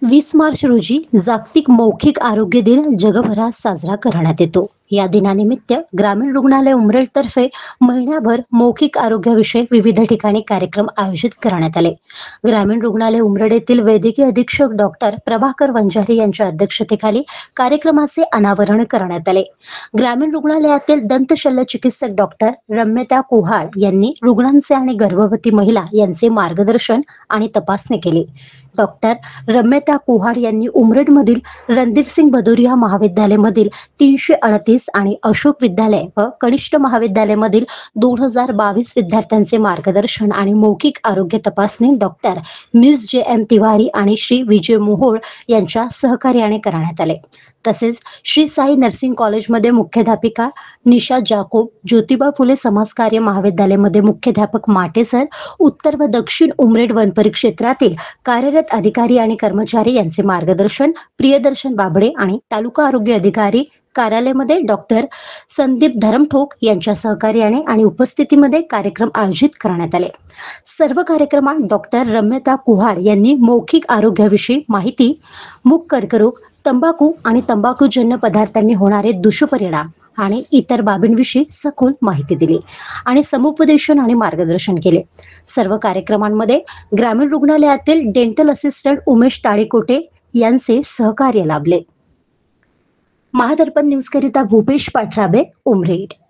20 मार्च रोजी जागतिक मौखिक आरोग्य दिन जगभरात साजरा करण्यात येतो. या दिनानिमित्त ग्रामीण रुग्णालय उमरेडतर्फे महिनाभर मौखिक आरोग्याविषयक विविध ठिकाणी कार्यक्रम आयोजित करण्यात आले. ग्रामीण रुग्णालय उमरेड येथील वैद्यकीय अधीक्षक डॉक्टर प्रभाकर वंजारी यांच्या अध्यक्षतेखाली कार्यक्रमाचे अनावरण करण्यात आले. ग्रामीण रुग्णालयातील दंत शल्य चिकित्सक डॉक्टर रम्यता कुहाड यांनी रुग्णांचे आणि गर्भवती महिला यांचे मार्गदर्शन आणि तपासणी केली. डॉक्टर रम्यता कुहाड यांनी उमरेडमधील रणधीरसिंग भदौरिया महाविद्यालयामधील 338 आणि अशोक विद्यालय व कनिष्ठ महाविद्यालयामधील 2022 विद्यार्थ्यांचे मार्गदर्शन आणि मौखिक आरोग्य तपासणी डॉक्टर मिस जे.एम. तिवारी आणि श्री विजय मोहोळ यांच्या सहकार्याने करण्यात आले. तसेच श्री साई नर्सिंग कॉलेजमध्ये मुख्याध्यापिका निशा जाकोब, ज्योतिबा फुले समाजकार्य महाविद्यालयामध्ये मुख्याध्यापक माटे सर, उत्तर व दक्षिण उमरेड वनपरिक्षेत्रातील कार्यरत अधिकारी आणि कर्मचारी यांचे मार्गदर्शन प्रियदर्शन बाबडे आणि तालुका आरोग्य अधिकारी कार्यालयामध्ये डॉक्टर संदीप धरमठोक यांच्या सहकार्याने आणि उपस्थितीमध्ये कार्यक्रम आयोजित करण्यात आले. सर्व कार्यक्रमात डॉक्टर रम्यता कुहाड यांनी मौखिक आरोग्याविषयी माहिती, मुख कर्करोग, तंबाखू आणि तंबाखूजन्य पदार्थांनी होणारे दुष्परिणाम आणि इतर बाबींविषयी सखोल माहिती दिली आणि समुपदेशन आणि मार्गदर्शन केले. सर्व कार्यक्रमांमध्ये ग्रामीण रुग्णालयातील डेंटल असिस्टंट उमेश टाळेकोटे यांचे सहकार्य लाभले. महादर्पण न्यूज करिता भूपेश पाठराबे, उमरेड.